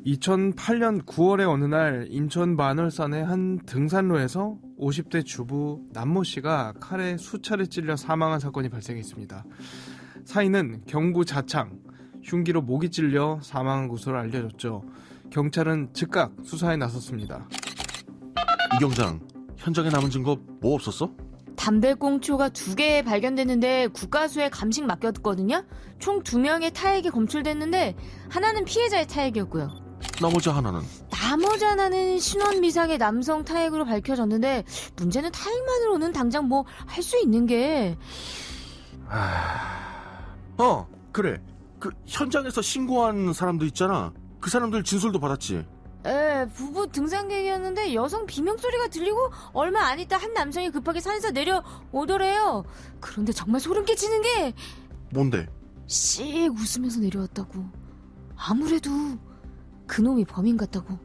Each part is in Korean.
2008년 9월의 어느 날 인천 만월산의 한 등산로에서 50대 주부 남모 씨가 칼에 수차례 찔려 사망한 사건이 발생했습니다. 사인은 경부 자창, 흉기로 목이 찔려 사망한 것으로 알려졌죠. 경찰은 즉각 수사에 나섰습니다. 이 경장, 현장에 남은 증거 뭐 없었어? 담배꽁초가 2개 발견됐는데 국가수에 감식 맡겼거든요. 총 2명의 타액이 검출됐는데 하나는 피해자의 타액이었고요. 나머지 하나는? 나머지 하나는 신원 미상의 남성 타액으로 밝혀졌는데 문제는 타액만으로는 당장 뭐 할 수 있는 게... 그래. 그 현장에서 신고한 사람도 있잖아. 그 사람들 진술도 받았지. 부부 등산객이었는데 여성 비명소리가 들리고 얼마 안 있다 한 남성이 급하게 산에서 내려오더래요. 그런데 정말 소름 끼치는 게... 뭔데? 씩 웃으면서 내려왔다고. 아무래도 그놈이 범인 같다고.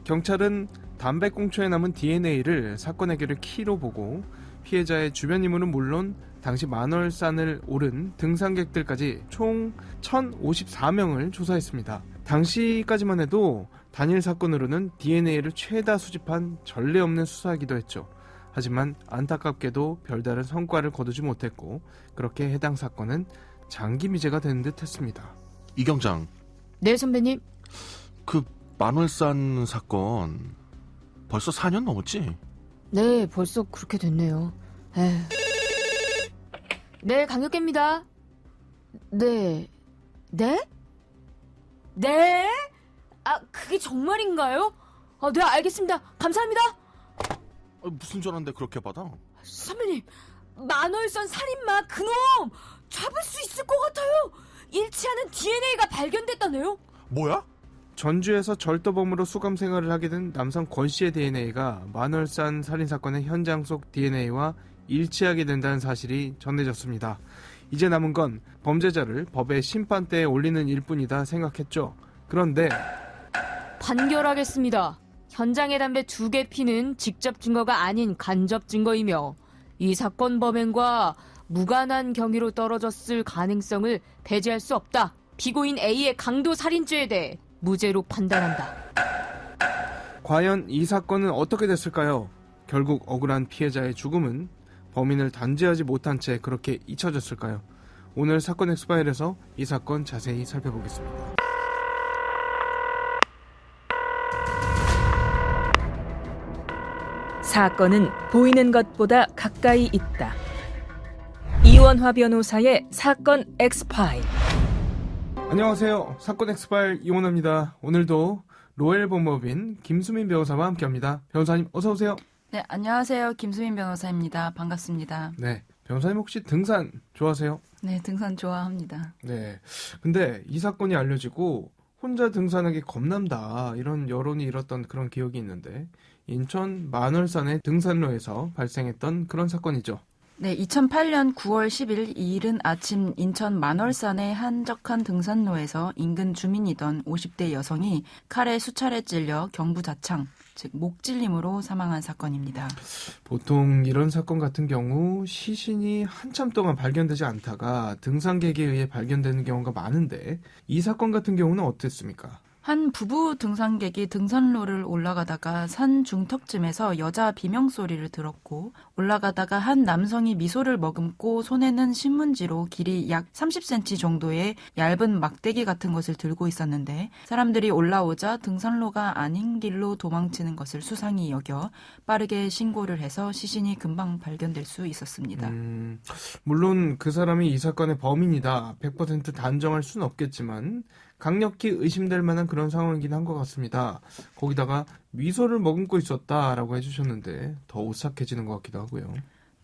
경찰은 담배꽁초에 남은 DNA를 사건 해결의 키로 보고 피해자의 주변 인물은 물론 당시 만월산을 오른 등산객들까지 총 1,054명을 조사했습니다. 당시까지만 해도 단일 사건으로는 DNA를 최다 수집한 전례 없는 수사이기도 했죠. 하지만 안타깝게도 별다른 성과를 거두지 못했고 그렇게 해당 사건은 장기 미제가 된 듯 했습니다. 이 경장. 네, 선배님. 그 만월산 사건 벌써 4년 넘었지? 네, 벌써 그렇게 됐네요. 네, 강력계입니다. 네? 그게 정말인가요? 네, 알겠습니다. 감사합니다. 무슨 전화인데 그렇게 받아? 선배님, 만월산 살인마 그놈 잡을 수 있을 것 같아요. 일치하는 DNA가 발견됐다네요. 뭐야? 전주에서 절도범으로 수감 생활을 하게 된 남성 권 씨의 DNA가 만월산 살인사건의 현장 속 DNA와 일치하게 된다는 사실이 전해졌습니다. 이제 남은 건 범죄자를 법의 심판대에 올리는 일뿐이다 생각했죠. 그런데 판결하겠습니다. 현장의 담배 2개 피는 직접 증거가 아닌 간접 증거이며 이 사건 범행과 무관한 경위로 떨어졌을 가능성을 배제할 수 없다. 피고인 A의 강도 살인죄에 대해 무죄로 판단한다. 과연 이 사건은 어떻게 됐을까요? 결국 억울한 피해자의 죽음은 범인을 단죄하지 못한 채 그렇게 잊혀졌을까요? 오늘 사건 엑스파일에서 이 사건 자세히 살펴보겠습니다. 사건은 보이는 것보다 가까이 있다. 이원화 변호사의 사건 엑스파일. 안녕하세요. 사건 엑스파일 이원화입니다. 오늘도 로엘 법무법인 김수민 변호사와 함께합니다. 변호사님 어서 오세요. 네, 안녕하세요. 김수민 변호사입니다. 반갑습니다. 네, 변호사님 혹시 등산 좋아하세요? 네, 등산 좋아합니다. 네, 근데 이 사건이 알려지고 혼자 등산하기 겁난다 이런 여론이 일었던 그런 기억이 있는데 인천 만월산의 등산로에서 발생했던 그런 사건이죠. 네, 2008년 9월 10일 이른 아침 인천 만월산의 한적한 등산로에서 인근 주민이던 50대 여성이 칼에 수차례 찔려 경부 자창, 즉 목찔림으로 사망한 사건입니다. 보통 이런 사건 같은 경우 시신이 한참 동안 발견되지 않다가 등산객에 의해 발견되는 경우가 많은데 이 사건 같은 경우는 어땠습니까? 한 부부 등산객이 등산로를 올라가다가 산 중턱쯤에서 여자 비명소리를 들었고 올라가다가 한 남성이 미소를 머금고 손에는 신문지로 길이 약 30cm 정도의 얇은 막대기 같은 것을 들고 있었는데 사람들이 올라오자 등산로가 아닌 길로 도망치는 것을 수상히 여겨 빠르게 신고를 해서 시신이 금방 발견될 수 있었습니다. 물론 그 사람이 이 사건의 범인이다 100% 단정할 수는 없겠지만 강력히 의심될 만한 그런 상황이긴 한 것 같습니다. 거기다가 미소를 머금고 있었다라고 해주셨는데 더 오싹해지는 것 같기도 하고요.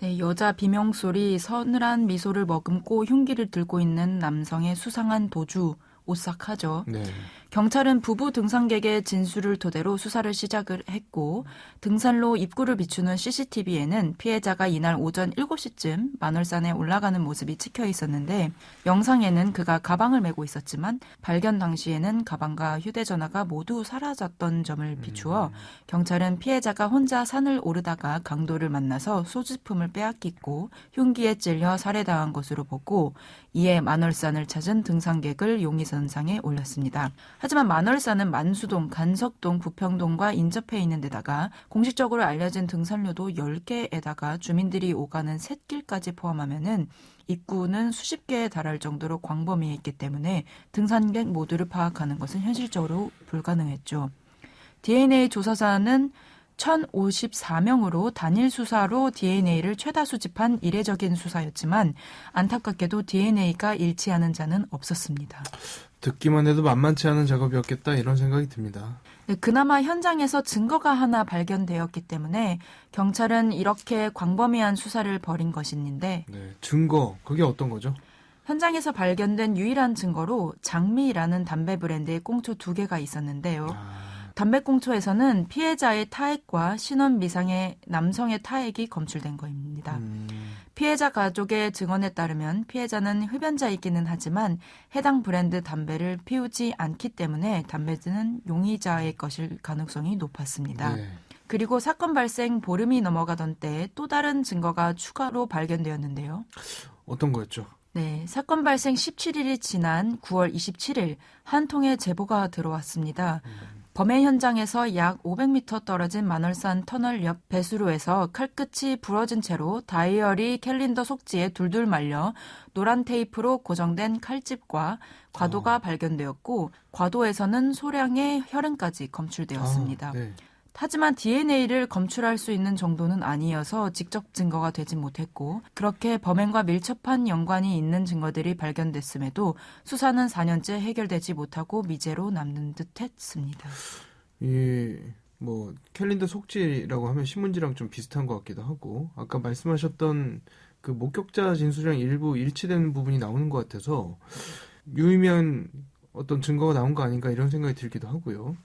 네, 여자 비명소리, 서늘한 미소를 머금고 흉기를 들고 있는 남성의 수상한 도주, 오싹하죠. 네. 경찰은 부부 등산객의 진술을 토대로 수사를 시작을 했고 등산로 입구를 비추는 CCTV에는 피해자가 이날 오전 7시쯤 만월산에 올라가는 모습이 찍혀 있었는데 영상에는 그가 가방을 메고 있었지만 발견 당시에는 가방과 휴대전화가 모두 사라졌던 점을 비추어 경찰은 피해자가 혼자 산을 오르다가 강도를 만나서 소지품을 빼앗겼고 흉기에 찔려 살해당한 것으로 보고 이에 만월산을 찾은 등산객을 용의선상에 올렸습니다. 하지만 만월산은 만수동, 간석동, 부평동과 인접해 있는 데다가 공식적으로 알려진 등산로도 10개에다가 주민들이 오가는 샛길까지 포함하면은 입구는 수십 개에 달할 정도로 광범위해 있기 때문에 등산객 모두를 파악하는 것은 현실적으로 불가능했죠. DNA 조사사는 1054명으로 단일 수사로 DNA를 최다 수집한 이례적인 수사였지만 안타깝게도 DNA가 일치하는 자는 없었습니다. 듣기만 해도 만만치 않은 작업이었겠다 이런 생각이 듭니다. 네, 그나마 현장에서 증거가 하나 발견되었기 때문에 경찰은 이렇게 광범위한 수사를 벌인 것인데 네, 증거, 그게 어떤 거죠? 현장에서 발견된 유일한 증거로 장미라는 담배 브랜드의 꽁초 2개가 있었는데요. 담배꽁초에서는 피해자의 타액과 신원 미상의 남성의 타액이 검출된 것입니다. 피해자 가족의 증언에 따르면 피해자는 흡연자이기는 하지만 해당 브랜드 담배를 피우지 않기 때문에 담배는 용의자의 것일 가능성이 높았습니다. 네. 그리고 사건 발생 보름이 넘어가던 때에 또 다른 증거가 추가로 발견되었는데요. 어떤 거였죠? 네, 사건 발생 17일이 지난 9월 27일 한 통의 제보가 들어왔습니다. 범행 현장에서 약 500m 떨어진 만월산 터널 옆 배수로에서 칼끝이 부러진 채로 다이어리 캘린더 속지에 둘둘 말려 노란 테이프로 고정된 칼집과 과도가 발견되었고 과도에서는 소량의 혈흔까지 검출되었습니다. 네. 하지만 DNA를 검출할 수 있는 정도는 아니어서 직접 증거가 되지 못했고 그렇게 범행과 밀접한 연관이 있는 증거들이 발견됐음에도 수사는 4년째 해결되지 못하고 미제로 남는 듯 했습니다. 캘린더 속지라고 하면 신문지랑 좀 비슷한 것 같기도 하고 아까 말씀하셨던 그 목격자 진술이랑 일부 일치되는 부분이 나오는 것 같아서 유의미한 어떤 증거가 나온 거 아닌가 이런 생각이 들기도 하고요.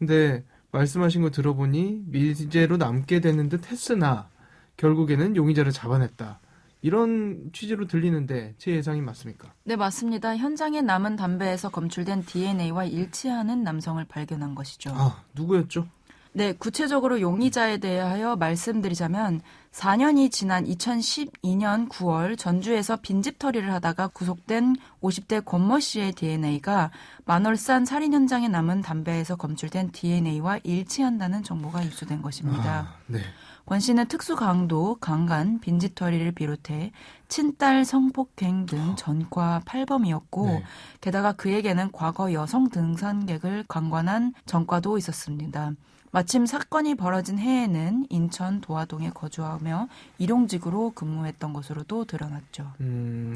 근데 말씀하신 거 들어보니 미제로 남게 되는 듯 했으나 결국에는 용의자를 잡아냈다. 이런 취지로 들리는데 제 예상이 맞습니까? 네, 맞습니다. 현장에 남은 담배에서 검출된 DNA와 일치하는 남성을 발견한 것이죠. 누구였죠? 네, 구체적으로 용의자에 대하여 말씀드리자면 4년이 지난 2012년 9월 전주에서 빈집털이를 하다가 구속된 50대 권모 씨의 DNA가 만월산 살인 현장에 남은 담배에서 검출된 DNA와 일치한다는 정보가 입수된 것입니다. 네. 권 씨는 특수 강도, 강간, 빈집털이를 비롯해 친딸 성폭행 등 전과 8범이었고 네. 게다가 그에게는 과거 여성 등산객을 강간한 전과도 있었습니다. 마침 사건이 벌어진 해에는 인천 도화동에 거주하며 일용직으로 근무했던 것으로도 드러났죠.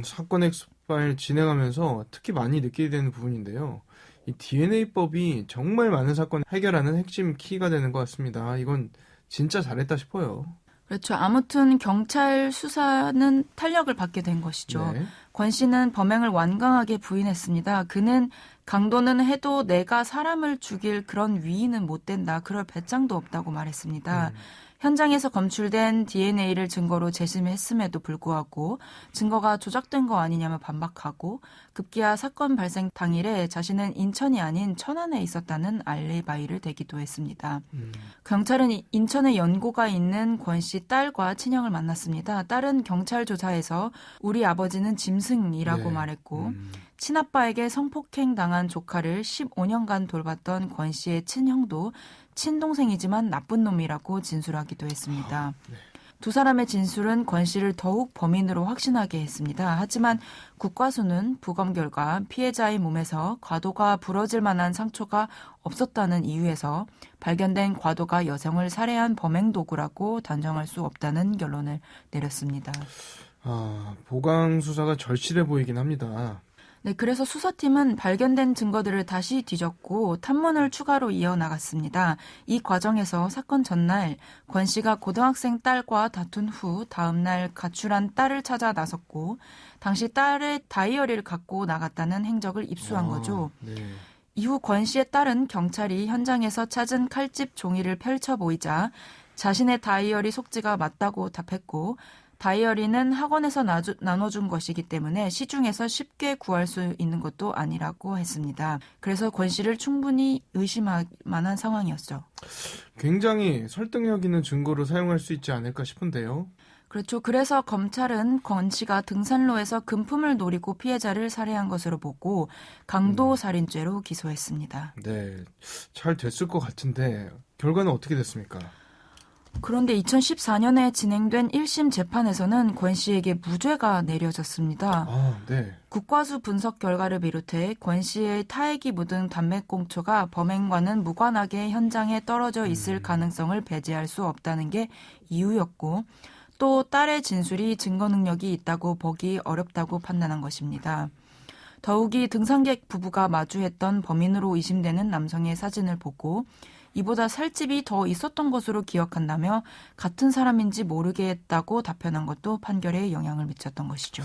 사건 엑스파일 진행하면서 특히 많이 느끼게 되는 부분인데요. 이 DNA법이 정말 많은 사건을 해결하는 핵심 키가 되는 것 같습니다. 이건 진짜 잘했다 싶어요. 그렇죠. 아무튼 경찰 수사는 탄력을 받게 된 것이죠. 네. 권 씨는 범행을 완강하게 부인했습니다. 그는 강도는 해도 내가 사람을 죽일 그런 위인은 못 된다. 그럴 배짱도 없다고 말했습니다. 현장에서 검출된 DNA를 증거로 재심했음에도 불구하고 증거가 조작된 거 아니냐며 반박하고 급기야 사건 발생 당일에 자신은 인천이 아닌 천안에 있었다는 알리바이를 대기도 했습니다. 경찰은 인천에 연고가 있는 권 씨 딸과 친형을 만났습니다. 딸은 경찰 조사에서 우리 아버지는 짐승이라고 네. 말했고 친아빠에게 성폭행 당한 조카를 15년간 돌봤던 권 씨의 친형도 친동생이지만 나쁜 놈이라고 진술하기도 했습니다. 두 사람의 진술은 권 씨를 더욱 범인으로 확신하게 했습니다. 하지만 국과수는 부검 결과 피해자의 몸에서 과도가 부러질 만한 상처가 없었다는 이유에서 발견된 과도가 여성을 살해한 범행 도구라고 단정할 수 없다는 결론을 내렸습니다. 보강 수사가 절실해 보이긴 합니다. 네, 그래서 수사팀은 발견된 증거들을 다시 뒤졌고 탐문을 추가로 이어나갔습니다. 이 과정에서 사건 전날 권 씨가 고등학생 딸과 다툰 후 다음 날 가출한 딸을 찾아 나섰고 당시 딸의 다이어리를 갖고 나갔다는 행적을 입수한 거죠. 네. 이후 권 씨의 딸은 경찰이 현장에서 찾은 칼집 종이를 펼쳐 보이자 자신의 다이어리 속지가 맞다고 답했고 다이어리는 학원에서 나눠준 것이기 때문에 시중에서 쉽게 구할 수 있는 것도 아니라고 했습니다. 그래서 권 씨를 충분히 의심할 만한 상황이었죠. 굉장히 설득력 있는 증거로 사용할 수 있지 않을까 싶은데요. 그렇죠. 그래서 검찰은 권 씨가 등산로에서 금품을 노리고 피해자를 살해한 것으로 보고 강도살인죄로 기소했습니다. 네, 잘 됐을 것 같은데 결과는 어떻게 됐습니까? 그런데 2014년에 진행된 1심 재판에서는 권 씨에게 무죄가 내려졌습니다. 아, 네. 국과수 분석 결과를 비롯해 권 씨의 타액이 묻은 담배꽁초가 범행과는 무관하게 현장에 떨어져 있을 가능성을 배제할 수 없다는 게 이유였고, 또 딸의 진술이 증거 능력이 있다고 보기 어렵다고 판단한 것입니다. 더욱이 등산객 부부가 마주했던 범인으로 의심되는 남성의 사진을 보고 이보다 살집이 더 있었던 것으로 기억한다며 같은 사람인지 모르겠다고 답변한 것도 판결에 영향을 미쳤던 것이죠.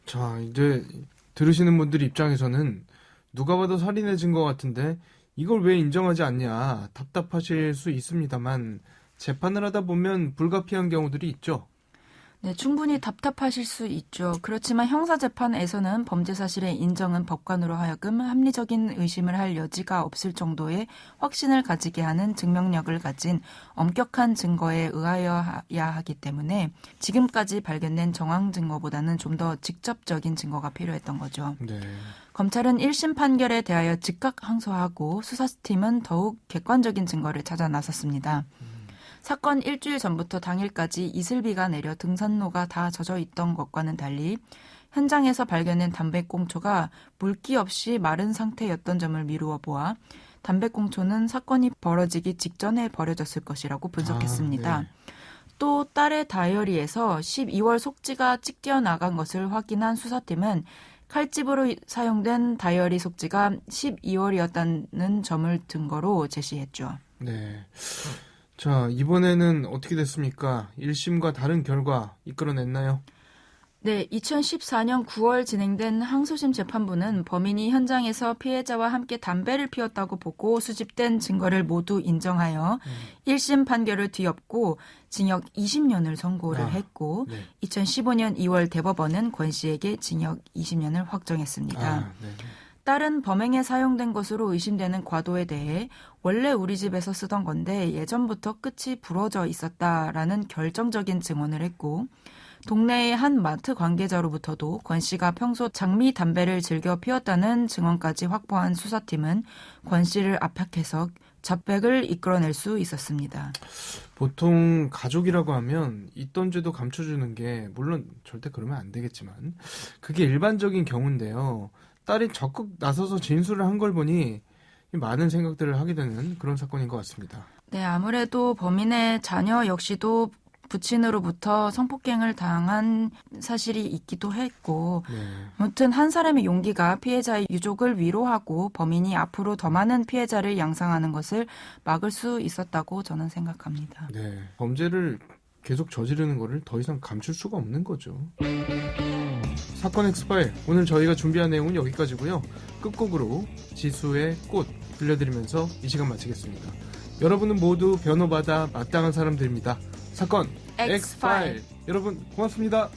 자, 이제 들으시는 분들 입장에서는 누가 봐도 살인의 증거 같은데 이걸 왜 인정하지 않냐 답답하실 수 있습니다만 재판을 하다 보면 불가피한 경우들이 있죠. 네, 충분히 답답하실 수 있죠. 그렇지만 형사재판에서는 범죄 사실의 인정은 법관으로 하여금 합리적인 의심을 할 여지가 없을 정도의 확신을 가지게 하는 증명력을 가진 엄격한 증거에 의하여야 하기 때문에 지금까지 발견된 정황 증거보다는 좀 더 직접적인 증거가 필요했던 거죠. 네. 검찰은 1심 판결에 대하여 즉각 항소하고 수사팀은 더욱 객관적인 증거를 찾아 나섰습니다. 사건 일주일 전부터 당일까지 이슬비가 내려 등산로가 다 젖어 있던 것과는 달리 현장에서 발견된 담배꽁초가 물기 없이 마른 상태였던 점을 미루어 보아 담배꽁초는 사건이 벌어지기 직전에 버려졌을 것이라고 분석했습니다. 아, 네. 또 딸의 다이어리에서 12월 속지가 찍혀 나간 것을 확인한 수사팀은 칼집으로 사용된 다이어리 속지가 12월이었다는 점을 근거로 제시했죠. 네. 자, 이번에는 어떻게 됐습니까? 1심과 다른 결과 이끌어냈나요? 네, 2014년 9월 진행된 항소심 재판부는 범인이 현장에서 피해자와 함께 담배를 피웠다고 보고 수집된 증거를 모두 인정하여 1심 판결을 뒤엎고 징역 20년을 선고를 했고 네. 2015년 2월 대법원은 권 씨에게 징역 20년을 확정했습니다. 네. 딸은 범행에 사용된 것으로 의심되는 과도에 대해 원래 우리 집에서 쓰던 건데 예전부터 끝이 부러져 있었다라는 결정적인 증언을 했고 동네의 한 마트 관계자로부터도 권 씨가 평소 장미 담배를 즐겨 피웠다는 증언까지 확보한 수사팀은 권 씨를 압박해서 자백을 이끌어낼 수 있었습니다. 보통 가족이라고 하면 있던 죄도 감춰주는 게 물론 절대 그러면 안 되겠지만 그게 일반적인 경우인데요. 딸이 적극 나서서 진술을 한 걸 보니 많은 생각들을 하게 되는 그런 사건인 것 같습니다. 네, 아무래도 범인의 자녀 역시도 부친으로부터 성폭행을 당한 사실이 있기도 했고 네. 아무튼 한 사람의 용기가 피해자의 유족을 위로하고 범인이 앞으로 더 많은 피해자를 양상하는 것을 막을 수 있었다고 저는 생각합니다. 네. 범죄를 계속 저지르는 거를 더 이상 감출 수가 없는 거죠. 사건 엑스파일 오늘 저희가 준비한 내용은 여기까지고요. 끝곡으로 지수의 꽃 들려드리면서 이 시간 마치겠습니다. 여러분은 모두 변호받아 마땅한 사람들입니다. 사건 엑스파일 여러분 고맙습니다.